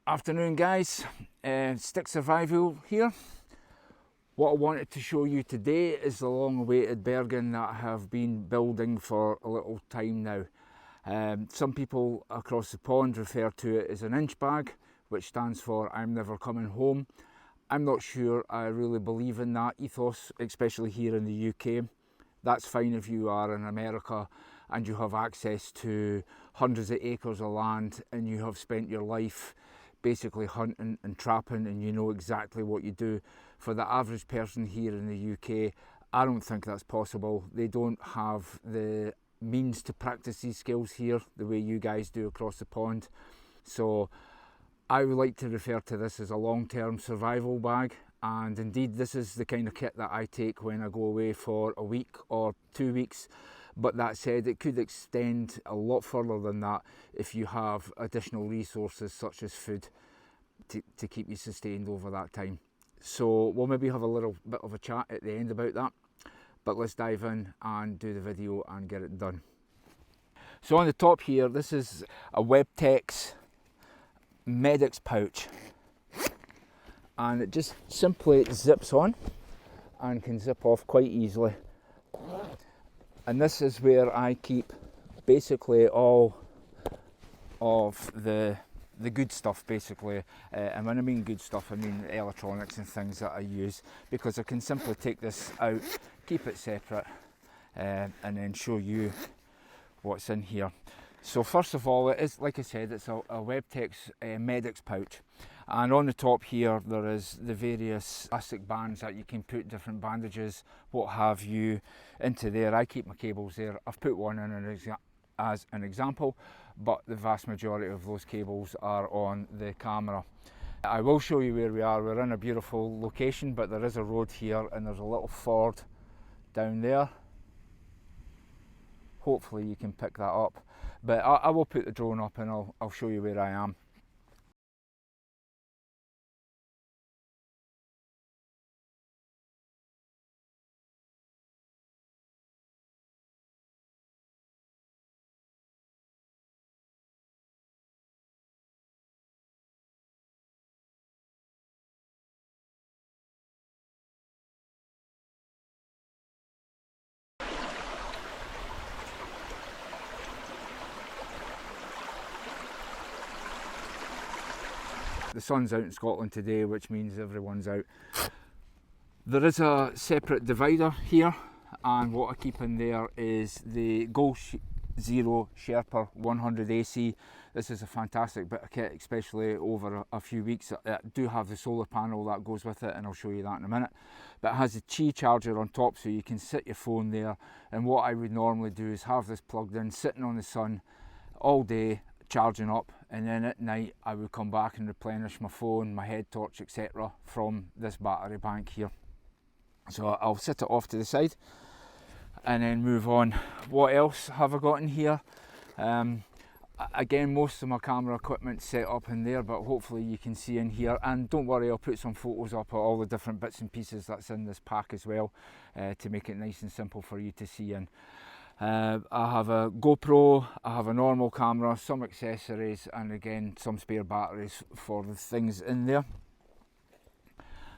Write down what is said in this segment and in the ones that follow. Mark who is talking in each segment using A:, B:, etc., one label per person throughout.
A: Afternoon guys, stick survival here. What I wanted to show you today is the long awaited bergen that I have been building for a little time now. Some people across the pond refer to it as an inch bag, which stands for I'm never coming home. I'm not sure I really believe in that ethos, especially here in the UK. That's fine if you are in America and you have access to hundreds of acres of land and you have spent your life basically hunting and trapping and you know exactly what you do. For the average person here in the UK, I don't think that's possible. They don't have the means to practice these skills here the way you guys do across the pond. So I would like to refer to this as a long-term survival bag, and indeed this is the kind of kit that I take when I go away for a week or 2 weeks. But that said, it could extend a lot further than that if you have additional resources such as food to keep you sustained over that time. So we'll maybe have a little bit of a chat at the end about that, but let's dive in and do the video and get it done. So on the top here, this is a Webtex medics pouch, and it just simply zips on and can zip off quite easily. And this is where I keep basically all of the good stuff, basically. And when I mean good stuff, I mean electronics and things that I use, because I can simply take this out, keep it separate, and then show you what's in here. So first of all, it is, like I said, it's a Webtex medics pouch. And on the top here, there is the various plastic bands that you can put different bandages, what have you, into there. I keep my cables there. I've put one in as an example, but the vast majority of those cables are on the camera. I will show you where we are. We're in a beautiful location, but there is a road here and there's a little ford down there. Hopefully you can pick that up. But I will put the drone up and I'll show you where I am. The sun's out in Scotland today, which means everyone's out. There is a separate divider here, and what I keep in there is the Goal Zero Sherpa 100 AC. This is a fantastic bit of kit, especially over a few weeks. I do have the solar panel that goes with it, and I'll show you that in a minute. But it has a Qi charger on top, so you can sit your phone there. And what I would normally do is have this plugged in, sitting on the sun all day, charging up, and then at night I would come back and replenish my phone, my head torch, etc. from this battery bank here. So I'll set it off to the side and then move on. What else have I got in here? Again, most of my camera equipment set up in there, but hopefully you can see in here. And don't worry, I'll put some photos up of all the different bits and pieces that's in this pack as well, to make it nice and simple for you to see in. I have a GoPro, I have a normal camera, some accessories, and again some spare batteries for the things in there.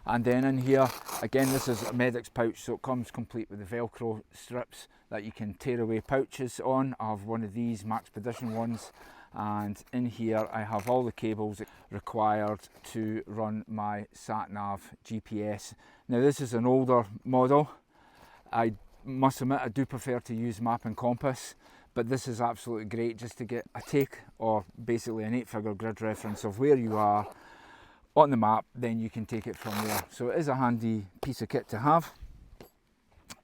A: And then in here, again, this is a medics pouch, so it comes complete with the Velcro strips that you can tear away pouches on. I have one of these Maxpedition ones, and in here I have all the cables required to run my sat-nav GPS. Now this is an older model. I must admit I do prefer to use map and compass, but this is absolutely great just to get a take, or basically an 8-figure grid reference of where you are on the map. Then you can take it from there. So it is a handy piece of kit to have,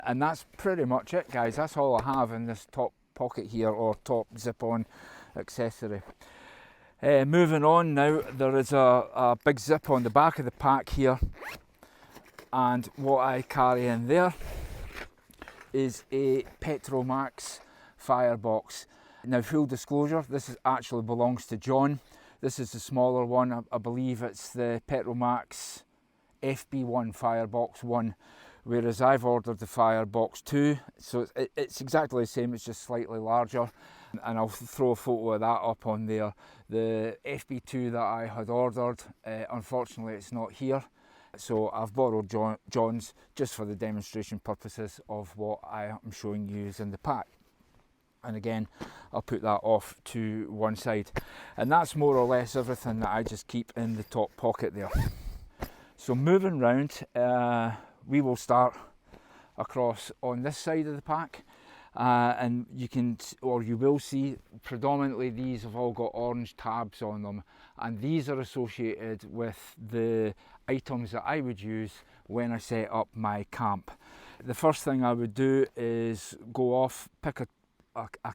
A: and that's pretty much it, guys. That's all I have in this top pocket here, or top zip-on accessory. Moving on now, there is a big zip on the back of the pack here, and what I carry in there is a Petromax firebox. Now, full disclosure, this actually belongs to John. This is the smaller one. I believe it's the Petromax FB1 firebox 1, whereas I've ordered the firebox 2, so it's exactly the same, it's just slightly larger. and I'll throw a photo of that up on there. The FB2 that I had ordered, unfortunately it's not here, so I've borrowed John's just for the demonstration purposes of what I am showing you is in the pack. And again, I'll put that off to one side, and that's more or less everything that I just keep in the top pocket there. So moving round, we will start across on this side of the pack, and you will see predominantly these have all got orange tabs on them, and these are associated with the items that I would use when I set up my camp. The first thing I would do is go off, pick a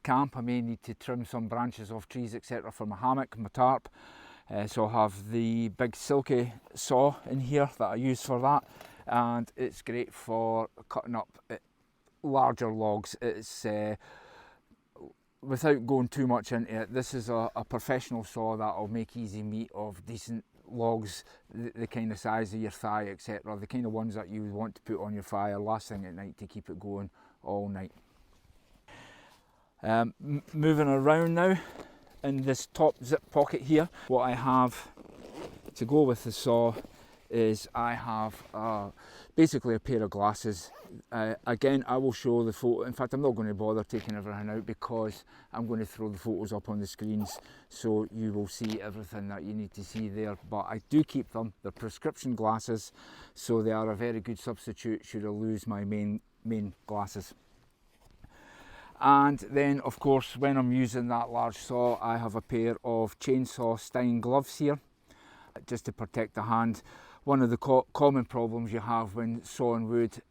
A: camp. I may need to trim some branches off trees, etc. for my hammock, my tarp. So I have the big silky saw in here that I use for that, and it's great for cutting up larger logs. It's without going too much into it, this is a professional saw that will make easy meat of decent logs, the kind of size of your thigh, etc. The kind of ones that you would want to put on your fire last thing at night to keep it going all night. Moving around now in this top zip pocket here, what I have to go with the saw is I have basically a pair of glasses. Again, I will show the photo. In fact, I'm not going to bother taking everything out because I'm going to throw the photos up on the screens, so you will see everything that you need to see there. But I do keep them. They're prescription glasses, so they are a very good substitute should I lose my main glasses. And then, of course, when I'm using that large saw, I have a pair of chainsaw Stein gloves here, just to protect the hand. One of the common problems you have when sawing wood,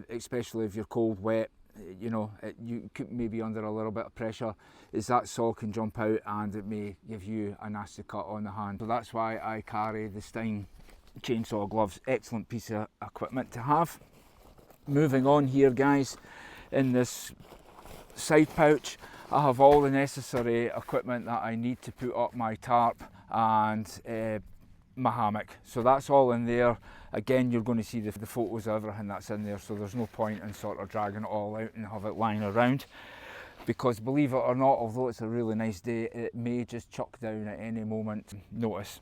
A: especially if you're cold, wet, you could maybe under a little bit of pressure, is that saw can jump out and it may give you a nasty cut on the hand. So that's why I carry the Stein chainsaw gloves. Excellent piece of equipment to have. Moving on here, guys, in this side pouch, I have all the necessary equipment that I need to put up my tarp and my hammock. So that's all in there. Again, you're going to see the photos of everything that's in there, so there's no point in sort of dragging it all out and have it lying around, because believe it or not, although it's a really nice day, it may just chuck down at any moment notice.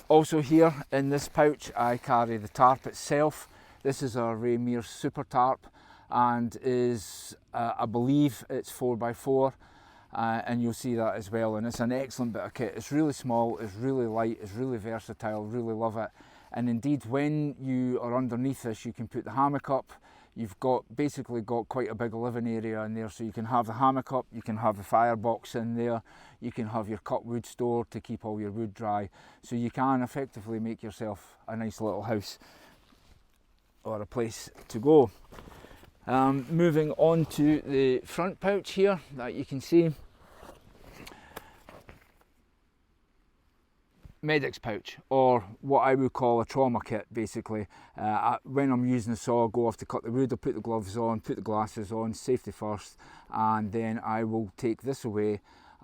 A: Also here in this pouch I carry the tarp itself. This is a Raymer Super Tarp and is I believe it's 4x4, and you'll see that as well, and it's an excellent bit of kit. It's really small, it's really light, it's really versatile, really love it. And indeed, when you are underneath this, you can put the hammock up. You've basically got quite a big living area in there, so you can have the hammock up, you can have the firebox in there, you can have your cut wood stored to keep all your wood dry, so you can effectively make yourself a nice little house or a place to go. Moving on to the front pouch here that you can see, medic's pouch, or what I would call a trauma kit basically. When I'm using the saw, I go off to cut the wood, I'll put the gloves on, put the glasses on, safety first, and then I will take this away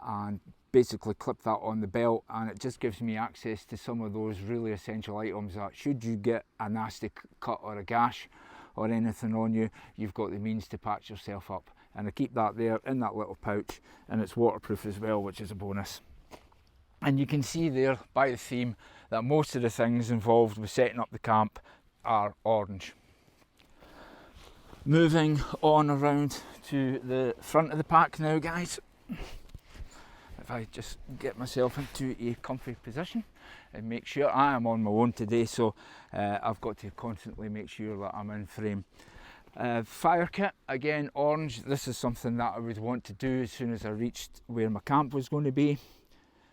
A: and basically clip that on the belt, and it just gives me access to some of those really essential items that should you get a nasty cut or a gash or anything on you, you've got the means to patch yourself up. And I keep that there in that little pouch, and it's waterproof as well, which is a bonus. And you can see there by the theme that most of the things involved with setting up the camp are orange. Moving on around to the front of the pack now, guys. If I just get myself into a comfy position and make sure I am on my own today, so I've got to constantly make sure that I'm in frame. Fire kit, again orange. This is something that I would want to do as soon as I reached where my camp was going to be.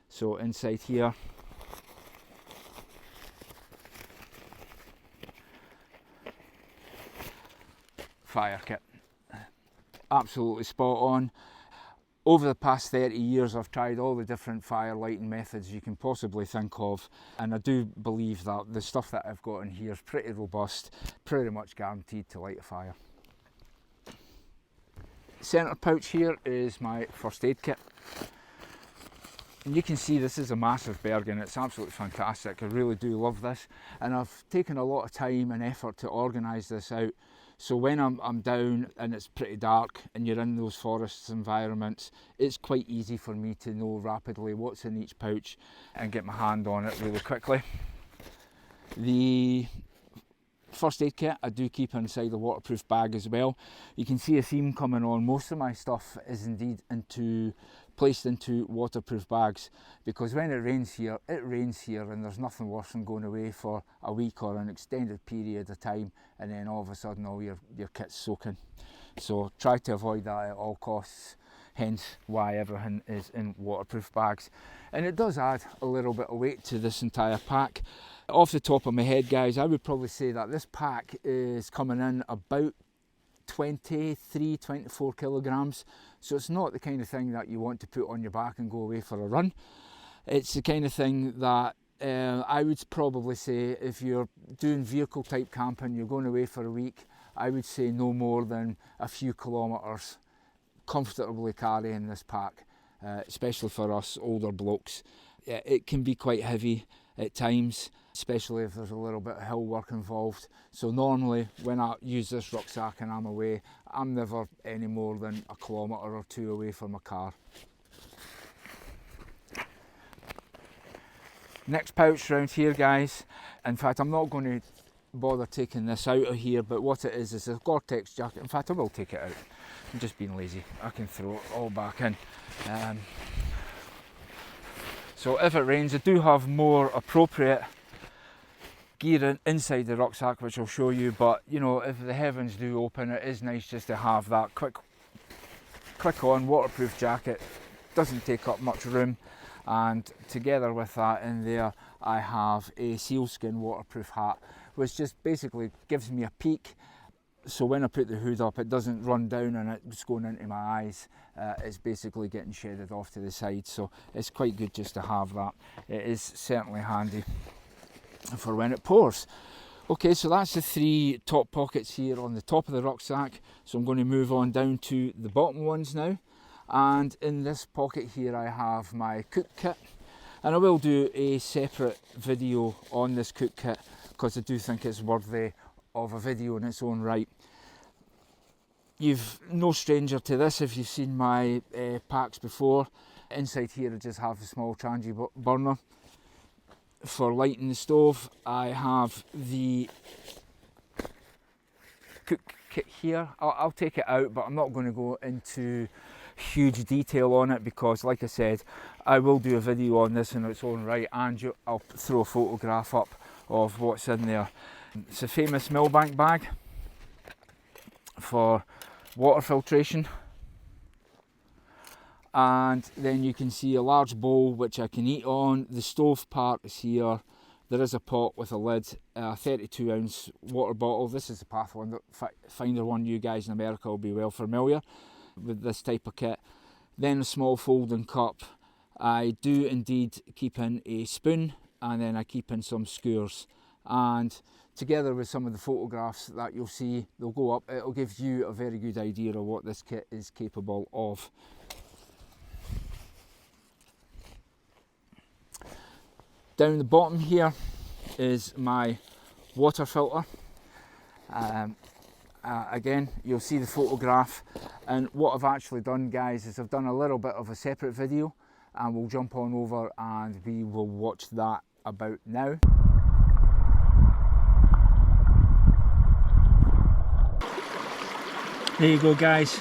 A: So inside here, fire kit, absolutely spot on. Over the past 30 years I've tried all the different fire lighting methods you can possibly think of, and I do believe that the stuff that I've got in here is pretty robust, pretty much guaranteed to light a fire. Centre pouch here is my first aid kit. And you can see this is a massive bergen. It's absolutely fantastic. I really do love this, and I've taken a lot of time and effort to organise this out So when I'm down and it's pretty dark and you're in those forests environments, it's quite easy for me to know rapidly what's in each pouch and get my hand on it really quickly. The first aid kit I do keep inside a waterproof bag as well. You can see a theme coming on. Most of my stuff is indeed placed into waterproof bags, because when it rains here and there's nothing worse than going away for a week or an extended period of time and then all of a sudden all your kit's soaking. So try to avoid that at all costs, hence why everything is in waterproof bags. And it does add a little bit of weight to this entire pack. Off the top of my head, guys, I would probably say that this pack is coming in about 24 kilograms. So it's not the kind of thing that you want to put on your back and go away for a run. It's the kind of thing that I would probably say if you're doing vehicle type camping, you're going away for a week, I would say no more than a few kilometres comfortably carrying this pack, especially for us older blokes. It can be quite heavy at times, especially if there's a little bit of hill work involved. So normally when I use this rucksack and I'm away, I'm never any more than a kilometre or two away from my car. Next pouch round here, guys. In fact, I'm not going to bother taking this out of here, but what it is a Gore-Tex jacket. In fact, I will take it out. I'm just being lazy. I can throw it all back in. So if it rains, I do have more appropriate gear inside the rucksack, which I'll show you, but you know, if the heavens do open, it is nice just to have that quick on waterproof jacket. Doesn't take up much room, and together with that in there I have a sealskin waterproof hat, which just basically gives me a peak, so when I put the hood up it doesn't run down and it's going into my eyes. It's basically getting shedded off to the side, so it's quite good just to have that. It is certainly handy for when it pours. Okay, so that's the three top pockets here on the top of the rucksack, so I'm going to move on down to the bottom ones now. And in this pocket here I have my cook kit, and I will do a separate video on this cook kit because I do think it's worthy of a video in its own right. You've no stranger to this if you've seen my packs before. Inside here I just have a small Changi burner for lighting the stove. I have the cook kit here. I'll take it out, but I'm not going to go into huge detail on it because, like I said, I will do a video on this in its own right, and I'll throw a photograph up of what's in there. It's a famous Millbank bag for water filtration, and then you can see a large bowl which I can eat on. The stove part is here. There is a pot with a lid, a 32 ounce water bottle. This is the Pathfinder one. You guys in America will be well familiar with this type of kit. Then a small folding cup. I do indeed keep in a spoon, and then I keep in some skewers, and together with some of the photographs that you'll see, they'll go up. It'll give you a very good idea of what this kit is capable of. Down the bottom here is my water filter. Again, you'll see the photograph, and what I've actually done, guys, is I've done a little bit of a separate video, and we'll jump on over and we will watch that about now. There you go, guys.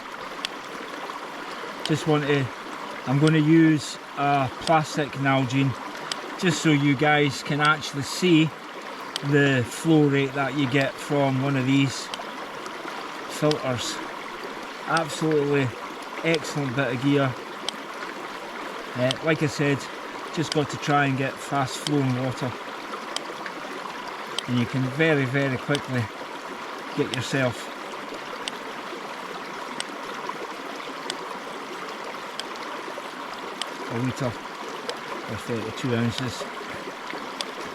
A: I'm going to use a plastic Nalgene just so you guys can actually see the flow rate that you get from one of these filters. Absolutely excellent bit of gear. Like I said, just got to try and get fast flowing water, and you can very, very quickly get yourself a litre or 32 ounces,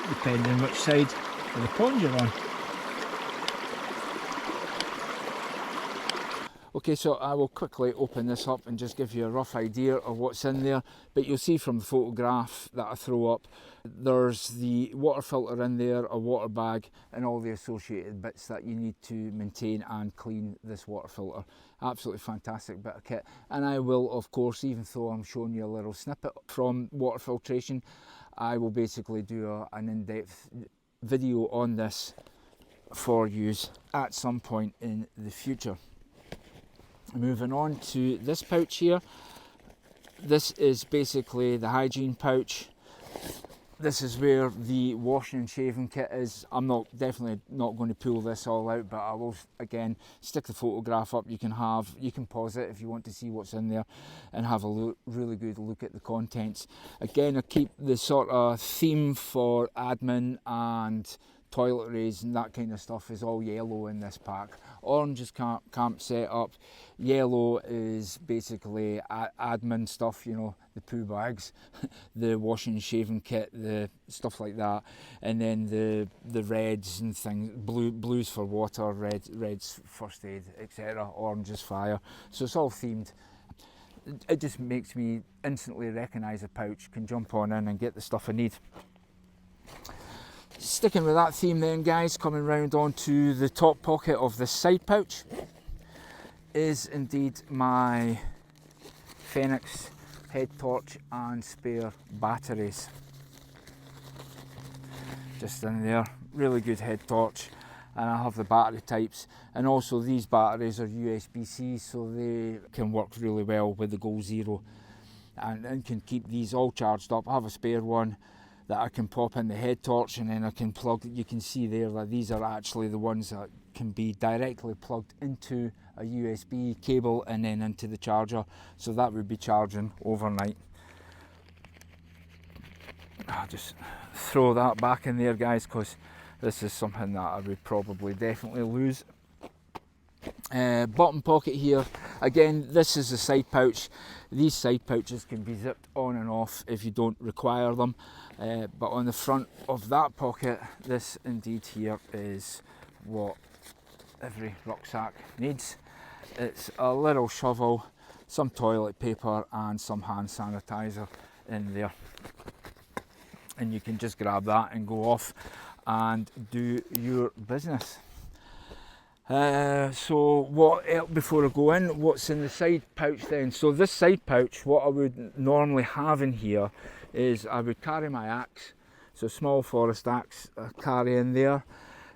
A: depending which side of the pond you're on. Okay, so I will quickly open this up and just give you a rough idea of what's in there, but you'll see from the photograph that I throw up, there's the water filter in there, a water bag, and all the associated bits that you need to maintain and clean this water filter. Absolutely fantastic bit of kit. And I will, of course, even though I'm showing you a little snippet from water filtration, I will basically do an in-depth video on this for use at some point in the future. Moving on to this pouch here. This is basically the hygiene pouch. This is where the washing and shaving kit is. I'm definitely not going to pull this all out, but I will again stick the photograph up. You can pause it if you want to see what's in there and have a really good look at the contents. Again, I keep the sort of theme for admin and toiletries and that kind of stuff is all yellow in this pack. Orange is camp setup. Yellow is basically admin stuff, you know, the poo bags, the washing and shaving kit, the stuff like that, and then the reds and things, blues for water, reds first aid, etc. Orange is fire. So it's all themed. It just makes me instantly recognise a pouch, can jump on in and get the stuff I need. Sticking with that theme then, guys, coming round onto the top pocket of this side pouch is indeed my Fenix head torch and spare batteries. Just in there, really good head torch, and I have the battery types, and also these batteries are USB-C, so they can work really well with the Goal Zero and can keep these all charged up. I have a spare one that I can pop in the head torch, and then I can plug. You can see there that these are actually the ones that can be directly plugged into a USB cable and then into the charger, so that would be charging overnight. I'll just throw that back in there, guys, because this is something that I would probably definitely lose. Bottom pocket here, again, this is a side pouch. These side pouches can be zipped on and off if you don't require them, but on the front of that pocket, this indeed here is what every rucksack needs. It's a little shovel, some toilet paper and some hand sanitizer in there, and you can just grab that and go off and do your business. Before I go in, what's in the side pouch then? So this side pouch, what I would normally have in here is I would carry my axe, so small forest axe I carry in there.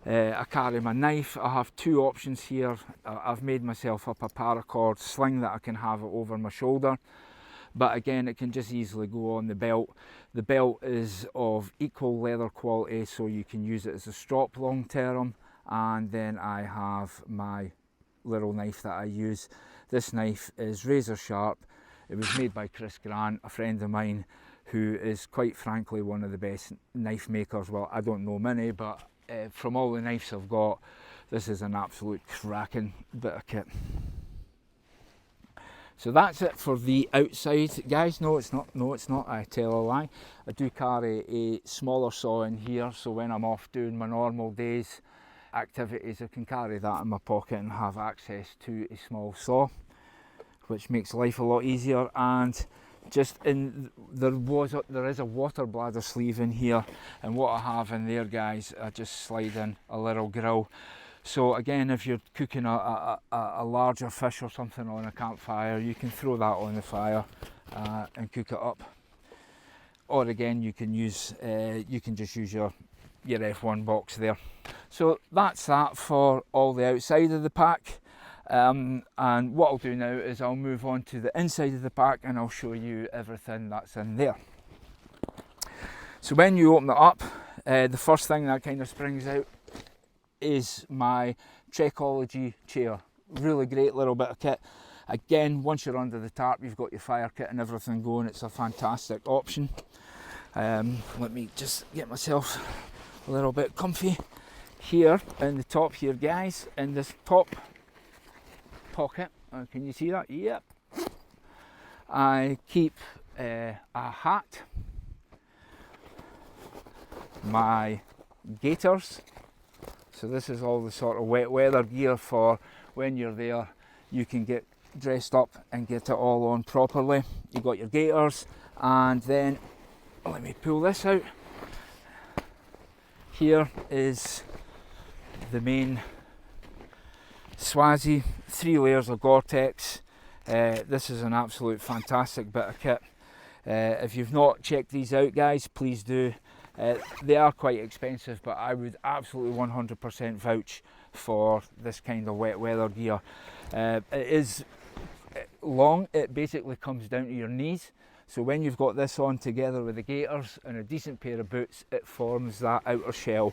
A: I carry my knife. I have two options here. I've made myself up a paracord sling that I can have it over my shoulder, but again it can just easily go on the belt. The belt is of equal leather quality, so you can use it as a strop long term. And then I have my little knife that I use. This knife is razor sharp. It was made by Chris Grant, a friend of mine, who is quite frankly one of the best knife makers. Well, I don't know many, but from all the knives I've got, this is an absolute cracking bit of kit. So that's it for the outside, guys. No, it's not. I tell a lie. I do carry a smaller saw in here, so when I'm off doing my normal days activities, I can carry that in my pocket and have access to a small saw, which makes life a lot easier. And there is a water bladder sleeve in here, and what I have in there, guys, I just slide in a little grill. So again, if you're cooking a larger fish or something on a campfire, you can throw that on the fire and cook it up. Or again, you can just use your F1 box there. So that's that for all the outside of the pack, and what I'll do now is I'll move on to the inside of the pack and I'll show you everything that's in there. So when you open it up, the first thing that kind of springs out is my Trekology chair. Really great little bit of kit. Again, once you're under the tarp, you've got your fire kit and everything going. It's a fantastic option. Let me just get myself a little bit comfy here in the top here, guys. In this top pocket, can you see that? Yep. I keep a hat, my gaiters. So this is all the sort of wet weather gear for when you're there. you can get dressed up and get it all on properly. You've got your gaiters, and then let me pull this out. Here is the main Swazi, 3 layers of Gore-Tex. This is an absolute fantastic bit of kit. If you've not checked these out, guys, please do. They are quite expensive, but I would absolutely 100% vouch for this kind of wet weather gear. It is long, it basically comes down to your knees, so when you've got this on together with the gaiters and a decent pair of boots, it forms that outer shell,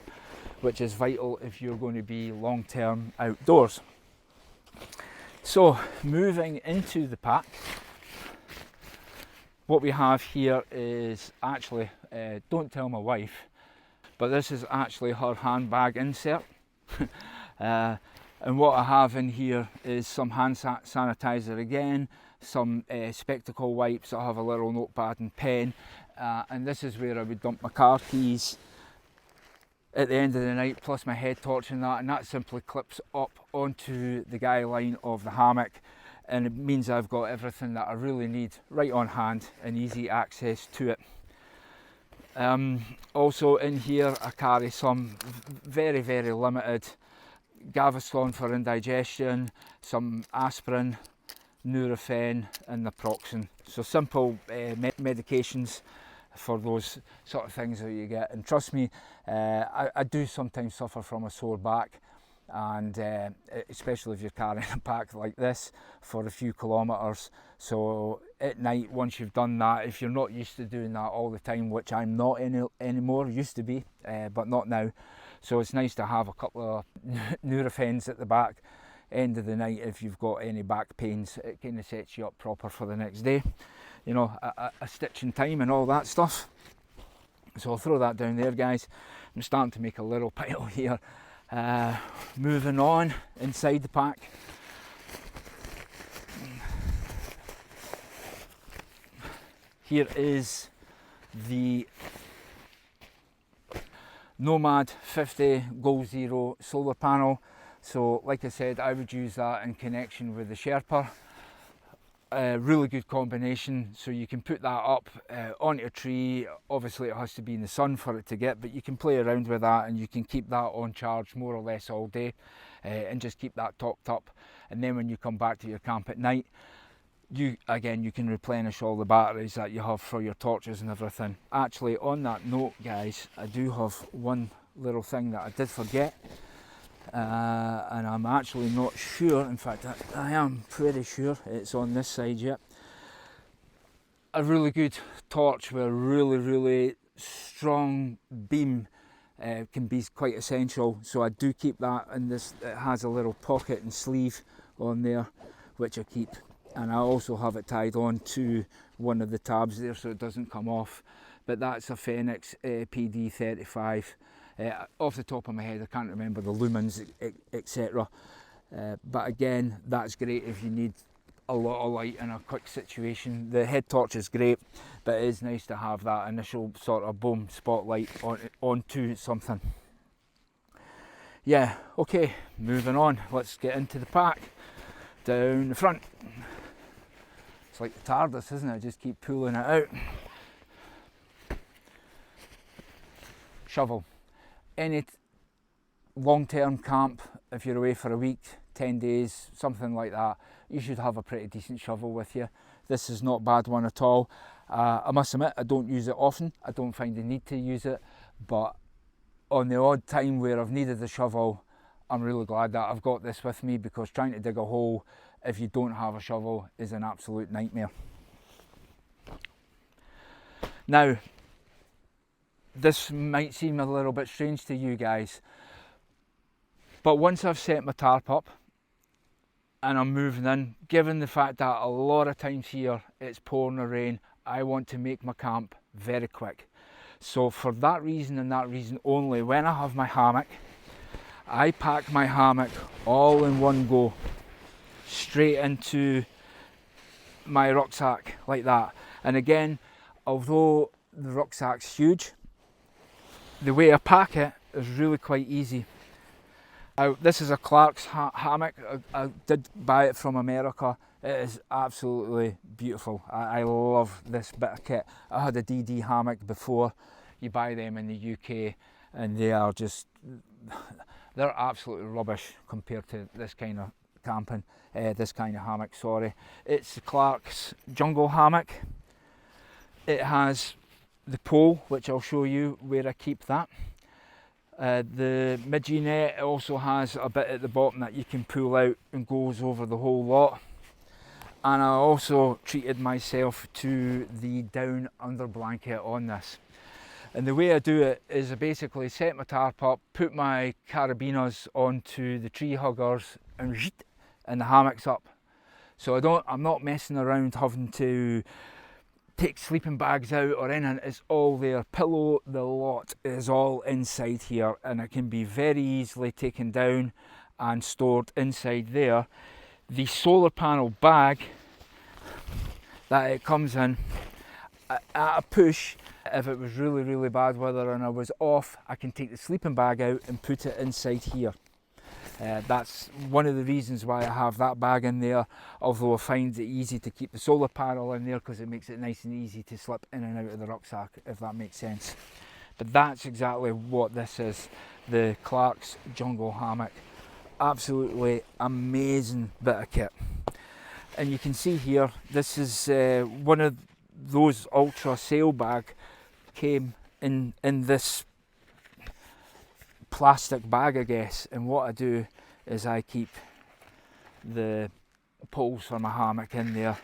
A: which is vital if you're going to be long-term outdoors. So moving into the pack, what we have here is actually, don't tell my wife, but this is actually her handbag insert. And what I have in here is some hand sanitizer again, some spectacle wipes. I have a little notepad and pen, and this is where I would dump my car keys at the end of the night, plus my head torch and that simply clips up onto the guy line of the hammock, and it means I've got everything that I really need right on hand and easy access to it. Also in here I carry some very limited Gaviscon for indigestion, some aspirin, Nurofen and naproxen. So simple medications for those sort of things that you get. And trust me, I do sometimes suffer from a sore back, and especially if you're carrying a pack like this for a few kilometres. So at night, once you've done that, if you're not used to doing that all the time, which I'm not anymore, used to be, but not now, so it's nice to have a couple of Nurofens at the back end of the night. If you've got any back pains, it kind of sets you up proper for the next day, you know, a stitch in time and all that stuff. So I'll throw that down there, guys. I'm starting to make a little pile here. Moving on inside the pack, here is the Nomad 50 Goal Zero solar panel. So like I said, I would use that in connection with the Sherpa. Really good combination, so you can put that up onto a tree. Obviously it has to be in the sun for it to get, but you can play around with that and you can keep that on charge more or less all day, and just keep that topped up, and then when you come back to your camp at night, you can replenish all the batteries that you have for your torches and everything. Actually, on that note, guys, I do have one little thing that I did forget, and I'm actually not sure. In fact, I am pretty sure it's on this side yet. A really good torch with a really strong beam can be quite essential, so I do keep that in this. It has a little pocket and sleeve on there which I keep, and I also have it tied on to one of the tabs there so it doesn't come off. But that's a Fenix PD35. Off the top of my head I can't remember the lumens, etc. But again, that's great if you need a lot of light in a quick situation. The head torch is great, but it is nice to have that initial sort of boom spotlight onto something. Yeah, okay, moving on. Let's get into the pack. Down the front. It's like the TARDIS, isn't it? I just keep pulling it out. Shovel. Any long-term camp, if you're away for a week, 10 days, something like that, you should have a pretty decent shovel with you. This is not a bad one at all. I must admit, I don't use it often. I don't find the need to use it, but on the odd time where I've needed the shovel, I'm really glad that I've got this with me, because trying to dig a hole if you don't have a shovel is an absolute nightmare. Now, this might seem a little bit strange to you guys, but once I've set my tarp up and I'm moving in, given the fact that a lot of times here it's pouring the rain, I want to make my camp very quick. So for that reason and that reason only, when I have my hammock, I pack my hammock all in one go, straight into my rucksack like that. And again, although the rucksack's huge, the way I pack it is really quite easy. This is a Clark's hammock. I did buy it from America. It is absolutely beautiful. I love this bit of kit. I had a DD hammock before. You buy them in the UK and they are just, they're absolutely rubbish compared to this kind of camping, this kind of hammock, sorry. It's the Clark's jungle hammock. It has the pole, which I'll show you where I keep that. The midgie net also has a bit at the bottom that you can pull out and goes over the whole lot. And I also treated myself to the down under blanket on this. And the way I do it is I basically set my tarp up, put my carabiners onto the tree huggers and the hammock's up. So I'm not messing around having to take sleeping bags out or anything. It's all there. Pillow, the lot is all inside here, and it can be very easily taken down and stored inside there. The solar panel bag that it comes in, at a push, if it was really bad weather and I was off, I can take the sleeping bag out and put it inside here. That's one of the reasons why I have that bag in there, although I find it easy to keep the solar panel in there because it makes it nice and easy to slip in and out of the rucksack, if that makes sense. But that's exactly what this is, the Clark's Jungle Hammock. Absolutely amazing bit of kit. And you can see here, this is one of those ultra sail bag, came in this plastic bag, I guess, and what I do is I keep the poles for my hammock in there.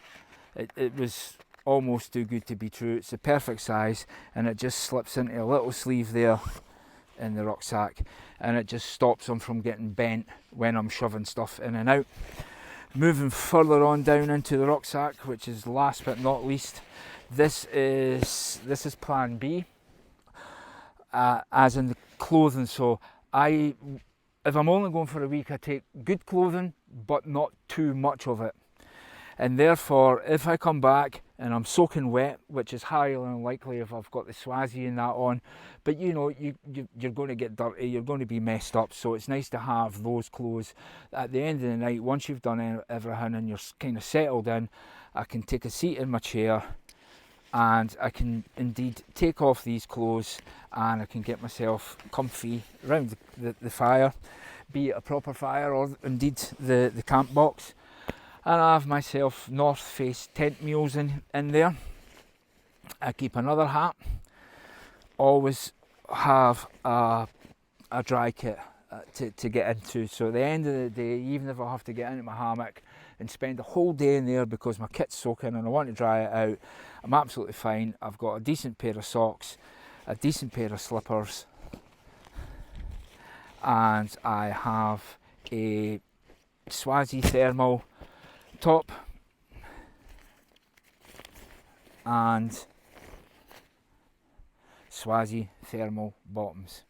A: It was almost too good to be true. It's the perfect size, and it just slips into a little sleeve there in the rucksack, and it just stops them from getting bent when I'm shoving stuff in and out. Moving further on down into the rucksack, which is last but not least, this is plan B, as in the clothing. So if I'm only going for a week, I take good clothing but not too much of it, and therefore if I come back and I'm soaking wet, which is highly unlikely if I've got the Swazi and that on, but you know, you're going to get dirty, you're going to be messed up, so it's nice to have those clothes. At the end of the night, once you've done everything and you're kind of settled in, I can take a seat in my chair and I can indeed take off these clothes and I can get myself comfy around the fire, be it a proper fire or indeed the camp box. And I have myself North Face tent meals in there. I keep another hat. Always have a dry kit to get into. So at the end of the day, even if I have to get into my hammock and spend the whole day in there because my kit's soaking and I want to dry it out, I'm absolutely fine. I've got a decent pair of socks, a decent pair of slippers, and I have a Swazi thermal top and Swazi thermal bottoms.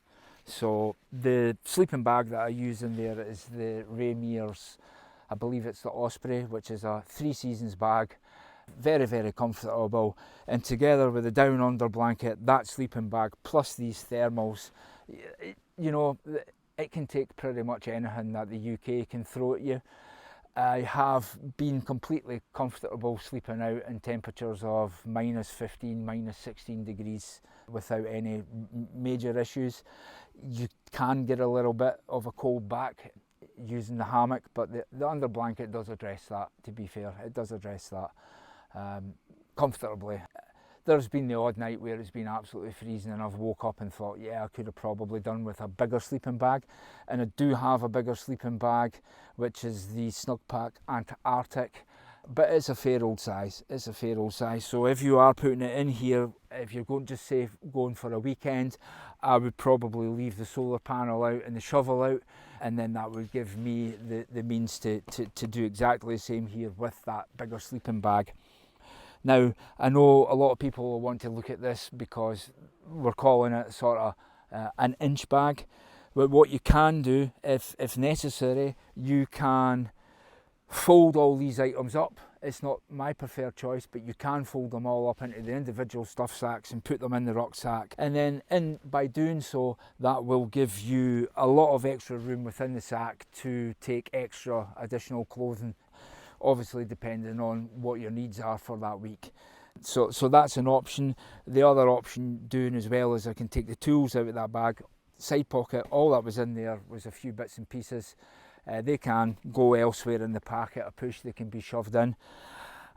A: So the sleeping bag that I use in there is the Raymier's, I believe it's the Osprey, which is a 3 seasons bag. Very comfortable, and together with the down under blanket, that sleeping bag plus these thermals, you know, it can take pretty much anything that the UK can throw at you. I have been completely comfortable sleeping out in temperatures of -15, -16 degrees without any major issues. You can get a little bit of a cold back using the hammock, but the under blanket does address that, to be fair. It does address that comfortably. There's been the odd night where it's been absolutely freezing and I've woke up and thought, yeah, I could have probably done with a bigger sleeping bag. And I do have a bigger sleeping bag, which is the Snugpak Antarctic, but it's a fair old size. It's a fair old size. So if you are putting it in here, if you're going to say going for a weekend, I would probably leave the solar panel out and the shovel out, and then that would give me the means to do exactly the same here with that bigger sleeping bag. Now, I know a lot of people will want to look at this because we're calling it sort of an inch bag, but what you can do, if necessary, you can fold all these items up It's not my preferred choice, but you can fold them all up into the individual stuff sacks and put them in the rucksack. And then by doing so, that will give you a lot of extra room within the sack to take extra additional clothing, obviously depending on what your needs are for that week. So that's an option. The other option doing as well is I can take the tools out of that bag, side pocket. All that was in there was a few bits and pieces. They can go elsewhere in the pack at a push, they can be shoved in.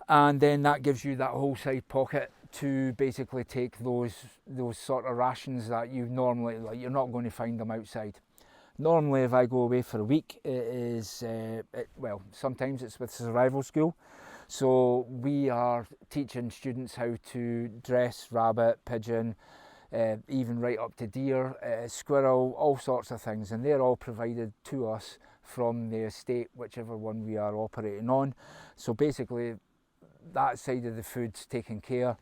A: And then that gives you that whole side pocket to basically take those sort of rations that you normally, like, you're not going to find them outside. Normally if I go away for a week, it is, well, sometimes it's with survival school. So we are teaching students how to dress rabbit, pigeon, even right up to deer, squirrel, all sorts of things. And they're all provided to us from the estate, whichever one we are operating on. So basically that side of the food's taken care.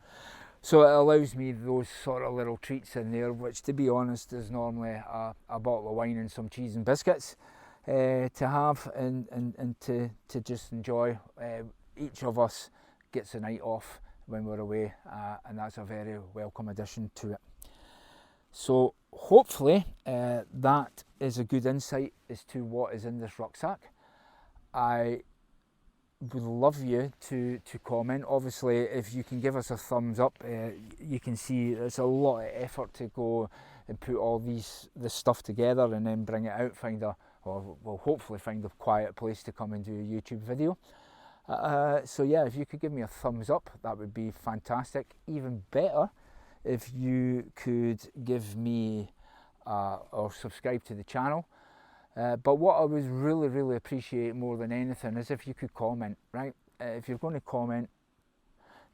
A: So it allows me those sort of little treats in there, which to be honest is normally a bottle of wine and some cheese and biscuits to have and to just enjoy. Each of us gets a night off when we're away, and that's a very welcome addition to it. So hopefully that is a good insight as to what is in this rucksack. I would love you to comment. Obviously, if you can give us a thumbs up, you can see it's a lot of effort to go and put all this stuff together and then bring it out, well, hopefully find a quiet place to come and do a YouTube video. So yeah, if you could give me a thumbs up, that would be fantastic. Even better if you could give me or subscribe to the channel. But what I would really appreciate more than anything is if you could comment, right? If you're going to comment,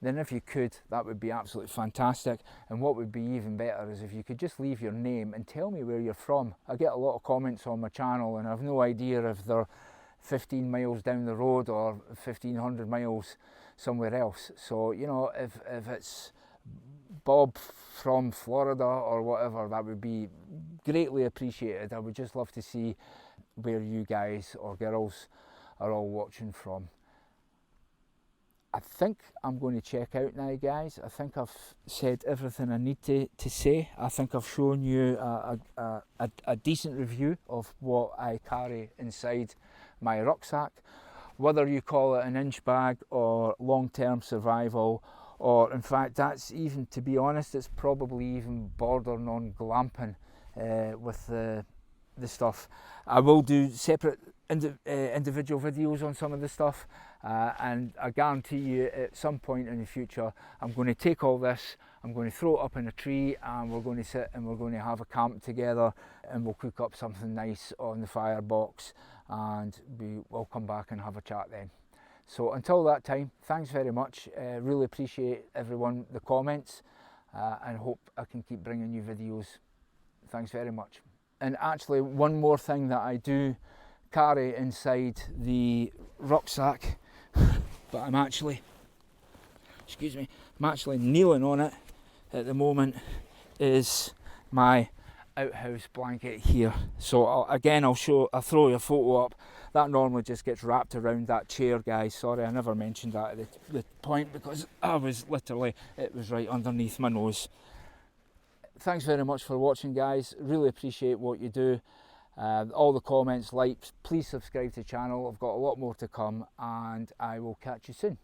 A: then if you could, that would be absolutely fantastic. And what would be even better is if you could just leave your name and tell me where you're from. I get a lot of comments on my channel and I have no idea if they're 15 miles down the road or 1,500 miles somewhere else. So, you know, if it's Bob from Florida or whatever, that would be greatly appreciated. I would just love to see where you guys or girls are all watching from. I think I'm going to check out now, guys. I think I've said everything I need to say. I think I've shown you a decent review of what I carry inside my rucksack. Whether you call it an inch bag or long-term survival, or in fact that's even, to be honest, it's probably even bordering on glamping with the stuff. I will do separate individual videos on some of the stuff, and I guarantee you at some point in the future I'm going to take all this, I'm going to throw it up in a tree, and we're going to sit and we're going to have a camp together, and we'll cook up something nice on the firebox, and we'll come back and have a chat then. So until that time, thanks very much. Really appreciate everyone, the comments, and hope I can keep bringing you videos. Thanks very much. And actually, one more thing that I do carry inside the rucksack, but I'm actually kneeling on it at the moment, is my outhouse blanket here. So I'll throw you a photo up. That normally just gets wrapped around that chair, guys. Sorry, I never mentioned that at the point because it was right underneath my nose. Thanks very much for watching, guys. Really appreciate what you do. All the comments, likes, please subscribe to the channel. I've got a lot more to come, and I will catch you soon.